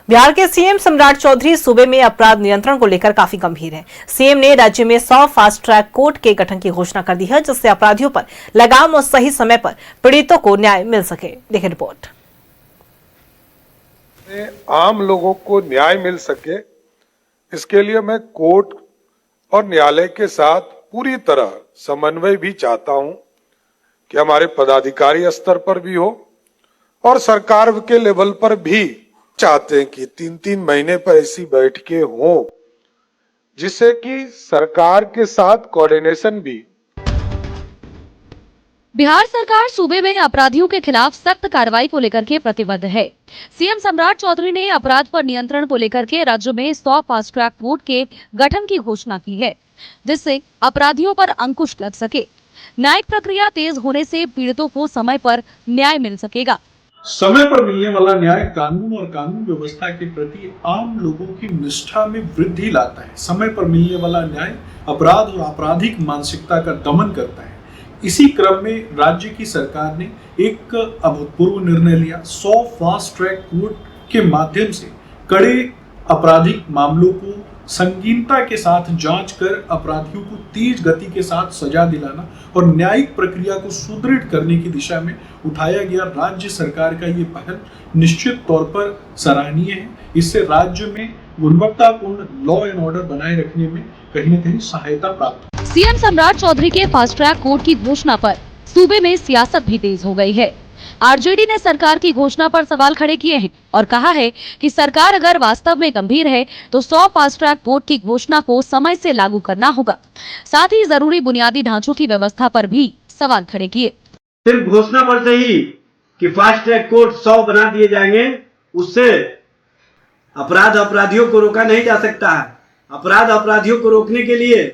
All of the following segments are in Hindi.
बिहार के सीएम सम्राट चौधरी सूबे में अपराध नियंत्रण को लेकर काफी गंभीर हैं। सीएम ने राज्य में 100 फास्ट ट्रैक कोर्ट के गठन की घोषणा कर दी है, जिससे अपराधियों पर लगाम और सही समय पर पीड़ितों को न्याय मिल सके। देखिए रिपोर्ट। आम लोगों को न्याय मिल सके, इसके लिए मैं कोर्ट और न्यायालय के साथ पूरी तरह समन्वय भी चाहता हूं कि हमारे पदाधिकारी स्तर पर भी हो और सरकार के लेवल पर भी चाहते हैं कि 3-3 महीने पर ऐसी बैठकें हों, जिससे कि सरकार के साथ कोऑर्डिनेशन भी। बिहार सरकार सूबे में अपराधियों के खिलाफ सख्त कार्रवाई को लेकर के प्रतिबद्ध है। सीएम सम्राट चौधरी ने अपराध पर नियंत्रण को लेकर के राज्य में 100 फास्ट ट्रैक कोर्ट के गठन की घोषणा की है, जिससे अपराधियों पर अंकुश लग सके। न्यायिक प्रक्रिया तेज होने से पीड़ितों को समय पर न्याय मिल सकेगा। समय पर मिलने वाला न्याय कानून और कानून व्यवस्था के प्रति आम लोगों की निष्ठा में वृद्धि लाता है। समय पर मिलने वाला न्याय अपराध और आपराधिक मानसिकता का दमन करता है। इसी क्रम में राज्य की सरकार ने एक अभूतपूर्व निर्णय लिया। 100 फास्ट ट्रैक कोर्ट के माध्यम से कड़े आपराधिक मामलों को संगीनता के साथ जांच कर अपराधियों को तेज गति के साथ सजा दिलाना और न्यायिक प्रक्रिया को सुदृढ़ करने की दिशा में उठाया गया राज्य सरकार का ये पहल निश्चित तौर पर सराहनीय है। इससे राज्य में गुणवत्तापूर्ण लॉ एंड ऑर्डर बनाए रखने में कहीं न कहीं सहायता प्राप्त। सीएम सम्राट चौधरी के फास्ट ट्रैक कोर्ट की घोषणा पर सूबे में सियासत भी तेज हो गई है। आरजेडी ने सरकार की घोषणा पर सवाल खड़े किए हैं और कहा है कि सरकार अगर वास्तव में गंभीर है तो 100 फास्ट ट्रैक कोर्ट की घोषणा को समय से लागू करना होगा। साथ ही जरूरी बुनियादी ढांचों की व्यवस्था पर भी सवाल खड़े किए। सिर्फ घोषणा पर से ही कि फास्ट ट्रैक कोर्ट 100 बना दिए जाएंगे, उससे अपराधियों को रोका नहीं जा सकता है। अपराधियों को रोकने के लिए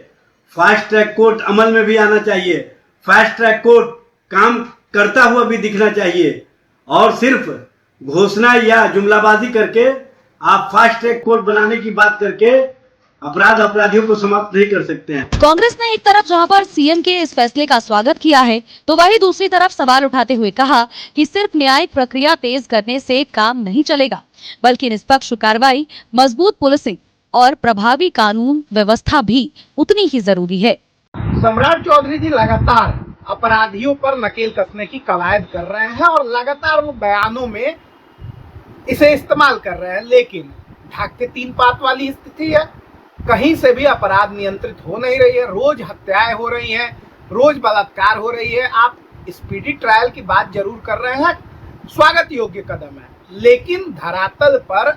फास्ट ट्रैक कोर्ट अमल में भी आना चाहिए। फास्ट ट्रैक कोर्ट काम करता हुआ भी दिखना चाहिए और सिर्फ घोषणा या जुमलाबाजी करके आप फास्ट ट्रैक कोर्ट बनाने की बात करके अपराधियों को समाप्त नहीं कर सकते हैं। कांग्रेस ने एक तरफ जहां पर सीएम के इस फैसले का स्वागत किया है, तो वहीं दूसरी तरफ सवाल उठाते हुए कहा कि सिर्फ न्यायिक प्रक्रिया तेज करने से काम नहीं चलेगा, बल्कि निष्पक्ष कार्रवाई, मजबूत पुलिसिंग और प्रभावी कानून व्यवस्था भी उतनी ही जरूरी है। सम्राट चौधरी जी लगातार अपराधियों पर नकेल कसने की कवायद कर रहे हैं और लगातार वो बयानों में इसे इस्तेमाल कर रहे हैं, लेकिन ढाक के 3 पात वाली स्थिति है। कहीं से भी अपराध नियंत्रित हो नहीं रही है। रोज हत्याएं हो रही हैं, रोज बलात्कार हो रही है। आप स्पीडी ट्रायल की बात जरूर कर रहे हैं, स्वागत योग्य कदम है, लेकिन धरातल पर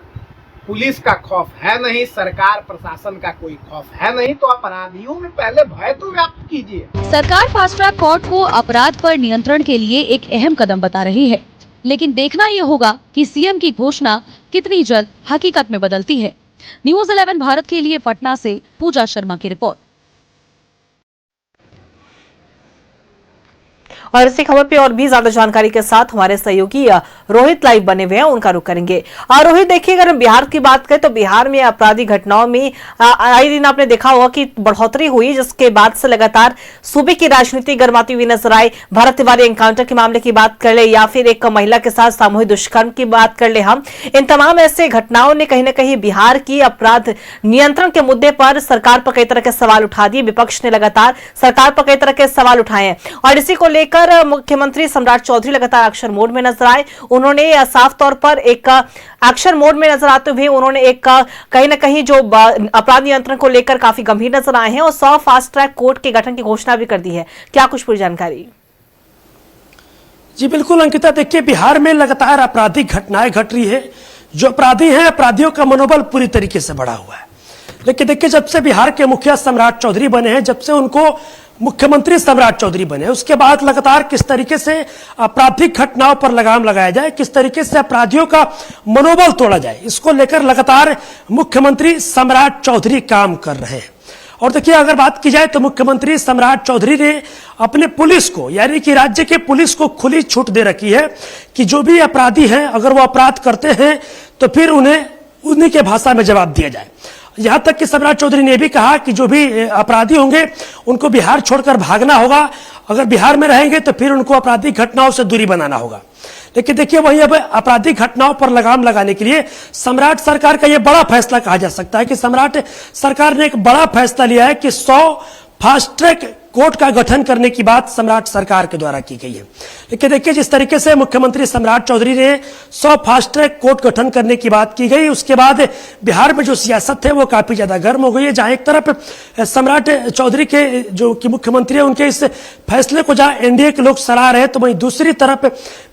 पुलिस का खौफ है नहीं, सरकार प्रशासन का कोई खौफ है नहीं, तो अपराधियों में पहले भय तो व्याप्त कीजिए। सरकार फास्ट ट्रैक कोर्ट को अपराध पर नियंत्रण के लिए एक अहम कदम बता रही है, लेकिन देखना ये होगा कि सीएम की घोषणा कितनी जल्द हकीकत में बदलती है। न्यूज़ 11 भारत के लिए पटना से पूजा शर्मा की रिपोर्ट। और इसी खबर पे और भी ज्यादा जानकारी के साथ हमारे सहयोगी रोहित लाइव बने हुए हैं, उनका रुख करेंगे। रोहित, देखिए, अगर हम बिहार की बात करें तो बिहार में आपराधिक घटनाओं में आए दिन आपने देखा होगा कि बढ़ोतरी हुई, जिसके बाद से लगातार सूबे की राजनीति गर्माती हुई नजर आई। भारत तिवारी एनकाउंटर के मामले की बात कर ले या फिर एक महिला के साथ सामूहिक दुष्कर्म की बात कर ले, हम इन तमाम ऐसे घटनाओं ने कहीं ना कहीं बिहार की अपराध नियंत्रण के मुद्दे पर सरकार पर कई तरह के सवाल उठा दिए। विपक्ष ने लगातार सरकार पर कई तरह के सवाल उठाए हैं और इसी को लेकर मुख्यमंत्री सम्राट चौधरी लगातार एक्शन मोड में नजर आए। उन्होंने साफ तौर पर एक एक्शन मोड में नजर आते हुए उन्होंने एक कहीं ना कहीं जो अपराध नियंत्रण को लेकर काफी गंभीर नजर आए हैं और 100 फास्ट ट्रैक कोर्ट के गठन की घोषणा भी कर दी है। क्या कुछ पूरी जानकारी? जी बिल्कुल अंकिता, देखिए, बिहार में लगातार आपराधिक घटनाएं घट रही है। जो अपराधी हैं, अपराधियों का मनोबल पूरी तरीके से बढ़ा हुआ है। लेकिन देखिए, जब से बिहार के मुखिया सम्राट चौधरी बने हैं, जब से उनको मुख्यमंत्री सम्राट चौधरी बने, उसके बाद लगातार किस तरीके से आपराधिक घटनाओं पर लगाम लगाया जाए, किस तरीके से अपराधियों का मनोबल तोड़ा जाए, इसको लेकर लगातार मुख्यमंत्री सम्राट चौधरी काम कर रहे हैं। और देखिए, अगर बात की जाए तो मुख्यमंत्री सम्राट चौधरी ने अपने पुलिस को, यानी कि राज्य के पुलिस को खुली छूट दे रखी है कि जो भी अपराधी हैं, अगर वो अपराध करते हैं तो फिर उन्हें उन्हीं के भाषा में जवाब दिया जाए। यहां तक कि सम्राट चौधरी ने भी कहा कि जो भी अपराधी होंगे उनको बिहार छोड़कर भागना होगा, अगर बिहार में रहेंगे तो फिर उनको आपराधिक घटनाओं से दूरी बनाना होगा। लेकिन देखिए वहीं अब आपराधिक घटनाओं पर लगाम लगाने के लिए सम्राट सरकार का यह बड़ा फैसला कहा जा सकता है कि सम्राट सरकार ने एक बड़ा फैसला लिया है कि 100 फास्ट ट्रैक कोर्ट का गठन करने की बात सम्राट सरकार के द्वारा की गई है। लेकिन देखिए जिस तरीके से मुख्यमंत्री सम्राट चौधरी ने 100 फास्ट ट्रैक कोर्ट गठन करने की बात की गई, उसके बाद बिहार में जो सियासत है वो काफी ज्यादा गर्म हो गई है। जहां एक तरफ सम्राट चौधरी के जो कि मुख्यमंत्री है उनके इस फैसले को जहां एनडीए के लोग सराह रहे हैं, तो वहीं दूसरी तरफ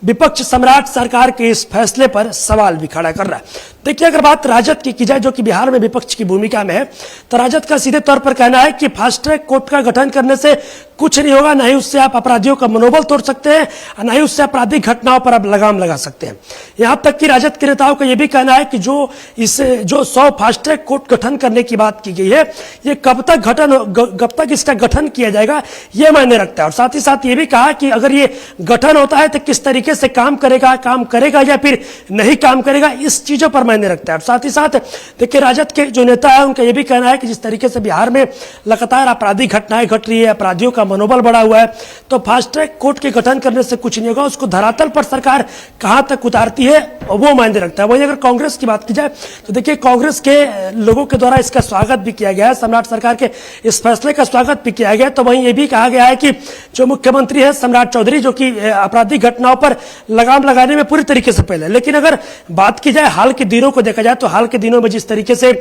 विपक्ष सम्राट सरकार के इस फैसले पर सवाल भी खड़ा कर रहा है। देखिए अगर बात राजद की जाए जो कि बिहार में विपक्ष की भूमिका में है, तो राजद का सीधे तौर पर कहना है कि फास्ट ट्रैक कोर्ट का गठन करने से कुछ नहीं होगा, ना ही उससे आप अपराधियों का मनोबल तोड़ सकते हैं, ना ही उससे आपराधिक घटनाओं पर आप लगाम लगा सकते हैं। यहां तक कि राजद के नेताओं का यह भी कहना है कि जो 100 फास्ट ट्रैक कोर्ट गठन करने की बात की गई है, ये कब तक इसका गठन किया जाएगा ये मायने रखता है। और साथ ही साथ ये भी कहा कि अगर ये गठन होता है तो किस तरीके से काम करेगा या फिर नहीं काम करेगा, इस चीजों पर मायने रखता है। और साथ ही साथ देखिए राजद के जो नेता है उनका यह भी कहना है कि जिस तरीके से बिहार में लगातार आपराधिक घटनाएं घट रही है, अपराधियों का मनोबल बढ़ा हुआ है, तो फास्ट ट्रैक कोर्ट के गठन करने से कुछ नहीं होगा, उसको धरातल पर सरकार कहां तक उतारती है वो मायने रखता है। वहीं अगर कांग्रेस की बात की जाए तो देखिए कांग्रेस के लोगों के द्वारा इसका स्वागत भी किया गया है, सम्राट सरकार के इस फैसले का स्वागत भी किया गया। तो वहीं ये भी कहा गया है कि जो मुख्यमंत्री है सम्राट चौधरी, जो कि आपराधिक घटनाओं पर लगाम लगाने में पूरी तरीके से पहले, लेकिन अगर बात की जाए हाल के दिनों को देखा जाए तो हाल के दिनों में जिस तरीके से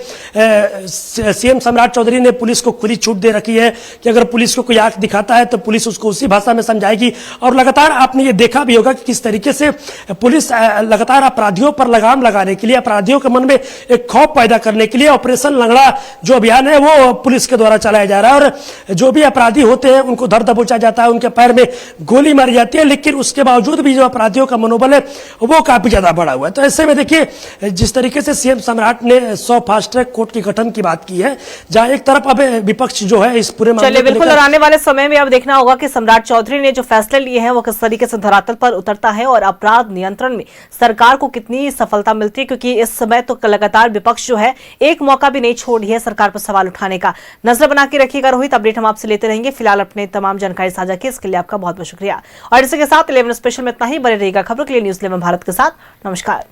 सीएम सम्राट चौधरी ने पुलिस को खुली छूट दे रखी है कि अगर पुलिस को कोई आंख दिखाता है तो पुलिस उसको उसी भाषा में समझाएगी, और लगातार आपने ये देखा भी होगा कि किस तरीके से पुलिस लगातार अपराधियों पर लगाम लगाने के लिए, अपराधियों के मन में एक खौफ पैदा करने के लिए ऑपरेशन लंगड़ा जो अभियान है वो पुलिस के द्वारा चलाया जा रहा है। और जो भी अपराधी होते हैं उनको धर दबोचा जाता है, उनके पैर में गोली मारी जाती है, लेकिन उसके बावजूद भी जो अपराधियों का मनोबल है वो काफी ज्यादा बढ़ा हुआ है। तो ऐसे में देखिए जिस तरीके से सीएम सम्राट ने 100 फास्ट ट्रैक कोर्ट के गठन की बात की है, जहां एक तरफ अब विपक्ष जो है इस पूरे चलिए बिल्कुल, और आने वाले समय में अब देखना होगा कि सम्राट चौधरी ने जो फैसले लिए हैं वो किस तरीके से धरातल पर उतरता है और अपराध नियंत्रण में सरकार को कितनी सफलता मिलती है, क्योंकि इस समय तो लगातार विपक्ष जो है एक मौका भी नहीं छोड़ है सरकार पर सवाल उठाने का। नजर बना के रखिएगा रोहित, अपडेट हम आपसे लेते रहेंगे। फिलहाल अपने तमाम जानकारी साझा की, इसके लिए आपका बहुत बहुत शुक्रिया। और इसी के साथ 11 स्पेशल में इतना ही। बने रहिएगा खबरों के लिए न्यूज़ 11 भारत के साथ। नमस्कार।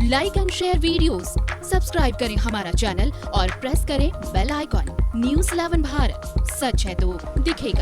Like and share videos, subscribe करें हमारा चैनल और प्रेस करें बेल आइकॉन। न्यूज़ 11 भारत, सच है तो दिखेगा।